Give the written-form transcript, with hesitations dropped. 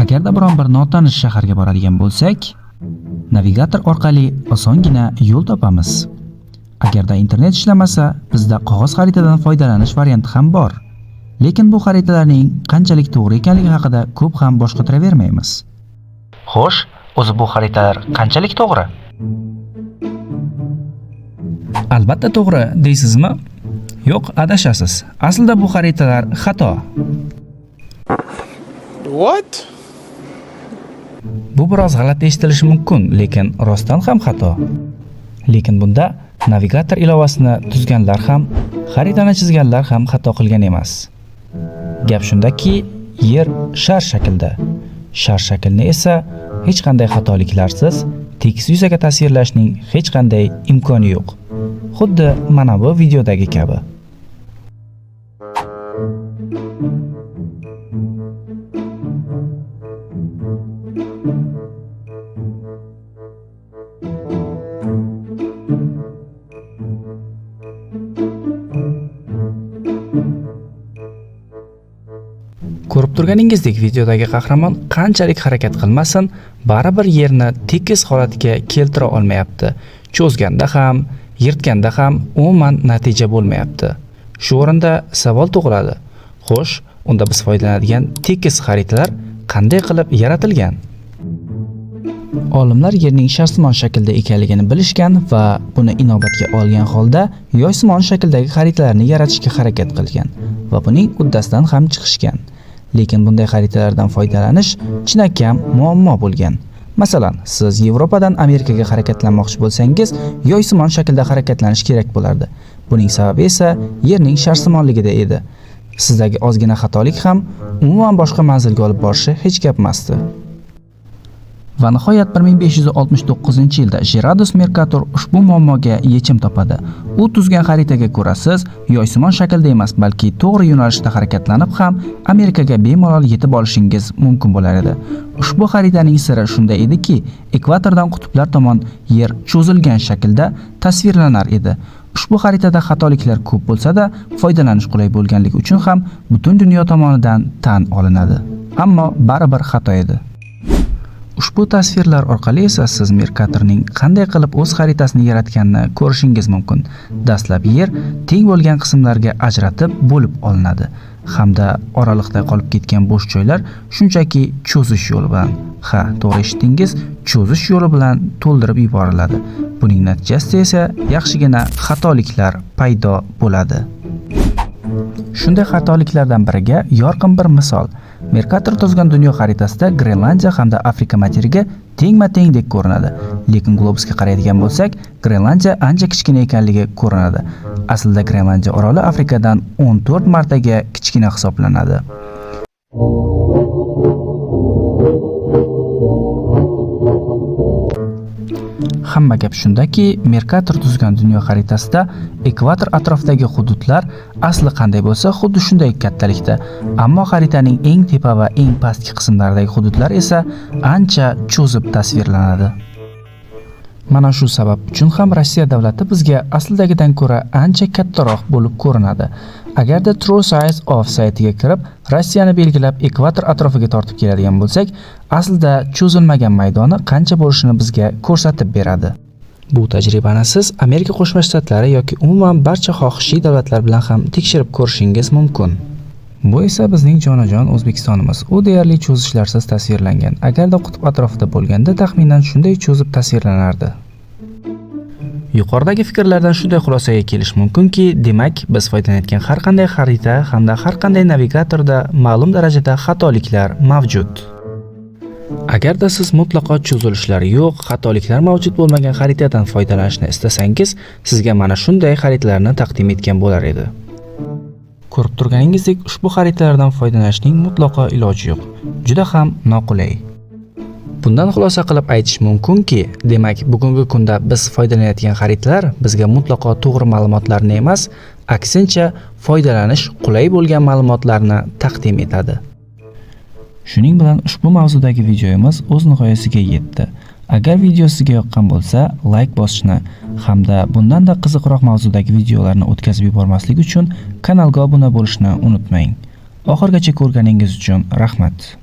Agarda biron bir notanish shaharga boradigan bo'lsak, navigator orqali osongina yo'l topamiz. Agarda internet ishlamasa, bizda qog'oz xaritadan foydalanish varianti ham bor. Lekin bu xaritalarning qanchalik to'g'ri ekanligi haqida ko'p ham bosh qotiravermaymiz. Xo'sh, o'zi bu xaritalar qanchalik to'g'ri? Albatta to'g'ri deysizmi? Yo'q, adashasiz. Aslida bu xaritalar xato. What? Bu biroz g'alati eshitilishi mumkin, lekin rostdan ham xato. Lekin bunda navigator ilovasini tuzganlar ham, xaritani chizganlar ham xato qilgan emas. Gap shundaki, yer shar shaklda. Shar shaklni esa hech qanday xatoliklarsiz tekis yuzaga tasvirlashning hech qanday imkoni yo'q. Xuddi mana bu videodagi kabi. Ko'rib turganingizdek, videodagi qahramon qanchalik harakat qilmasin, baribir yerni tekis holatiga keltira olmayapti. Cho'zganda ham, yirtganda ham umuman natija bo'lmayapti. Shu o'rinda savol tug'iladi. Xo'sh, unda biz foydalanadigan tekis xaritalar qanday qilib yaratilgan? Olimlar yerning sharsimon shaklda ekanligini bilishgan va buni inobatga olgan holda yoysimon shakldagi xaritalarni yaratishga harakat qilgan va buning uddasidan ham chiqishgan. Lekin bunday xaritalardan foydalanish chinakam muammo bo'lgan. Masalan, siz Yevropadan Amerikaga harakatlanmoqchi bo'lsangiz, yoysimon shaklda harakatlanish kerak bo'lardi. Buning sababi esa yerning sharsimonligida edi. Sizdagi ozgina xatolik ham umuman boshqa manzilga olib borishi hech gap emasdi. Va nihoyat 1569-yilda Gerardus Mercator ushbu muammoga yechim topadi. U tuzgan xaritaga ko'ra siz yoysimon shaklda emas, balki to'g'ri yo'nalishda harakatlanib ham Amerikaga bemalol yetib olishingiz mumkin bo'lar edi. Ushbu xaritaning siri shunda ediki, ekvatordan qutblar tomon yer cho'zilgan shaklda tasvirlanar edi. Ushbu xaritada xatoliklar ko'p bo'lsa-da, foydalanish qulay bo'lganligi uchun ham butun dunyo tomonidan tan olinadi. Ammo baribir xato edi. Ushbu tasvirlar orqali esa siz Mercatorning qanday qilib o'z xaritasini yaratganini ko'rishingiz mumkin. Dastlab yer teng bo'lgan qismlarga ajratib bo'lib olinadi hamda oraliqda qolib ketgan bo'sh joylar shunchaki cho'zish yo'li bilan, to'g'ri eshitdingiz, cho'zish yo'li bilan to'ldirib yuboriladi. Buning natijasida esa yaxshigina xatoliklar paydo bo'ladi. Shunday xatoliklardan biriga yorqin bir misol. Mercator tuzgan dunyo xaritasida Grenlandiya hamda Afrika materigi tengma-tengdek ko'rinadi. Lekin globusga qaraydigan bo'lsak, Grenlandiya ancha kichkina ekanligi ko'rinadi. Aslida Grenlandiya oroli Afrikadan 14 martaga kichkina hisoblanadi. Hamma gap shundaki, Mercator tuzgan dunyo xaritasida ekvator atrofidagi hududlar asli qanday bo'lsa, xuddi shunday kattalikda, ammo xaritaning eng tepa va eng pastki qismlaridagi hududlar esa ancha cho'zib tasvirlanadi. Mana shu sabab uchun ham Rossiya davlati bizga aslidagidan ko'ra ancha kattaroq bo'lib ko'rinadi. Agarda True Size of saytiga kirib, Rossiyani belgilab ekvator atrofiga tortib keladigan bo'lsak, aslida cho'zilmagan maydoni qancha bo'lishini bizga ko'rsatib beradi. Bu tajribani siz Amerika Qo'shma Shtatlari yoki umuman barcha xohishli davlatlar bilan ham tekshirib ko'rishingiz mumkin. Bu esa bizning jonajon O'zbekistonimiz. U deyarli cho'zishlarsiz tasvirlangan. Agarda qutb atrofida bo'lganda taxminan shunday cho'zib tasvirlanardi. Yuqoridagi fikrlardan shunday xulosaga kelish mumkinki, demak, biz foydalanayotgan har qanday xarita hamda har qanday navigatorda ma'lum darajada xatoliklar mavjud. Agarda siz mutlaqo cho'zilishlar yo'q, xatoliklar mavjud bo'lmagan xaritadan foydalanishni istasangiz, sizga mana shunday xaritalarni taqdim etgan bo'lar edi. Ko'rib turganingizdek, ushbu xaritalardan foydalanishning mutlaqo iloji yo'q. Juda ham noqulay. Bundan xulosa qilib aytish mumkinki, demak, bugungi kunda biz foydalanayotgan xaritalar bizga mutlaqo to'g'ri ma'lumotlarni emas, aksincha foydalanish qulay bo'lgan ma'lumotlarni taqdim etadi. Shuning bilan ushbu mavzudagi videomiz o'z nihoyasiga yetdi. Agar video sizga yoqqan bo'lsa, like bosishni hamda bundanda qiziqroq mavzudagi videolarni o'tkazib yubormaslik uchun kanalga obuna bo'lishni unutmang. Oxirgacha ko'rganingiz uchun rahmat.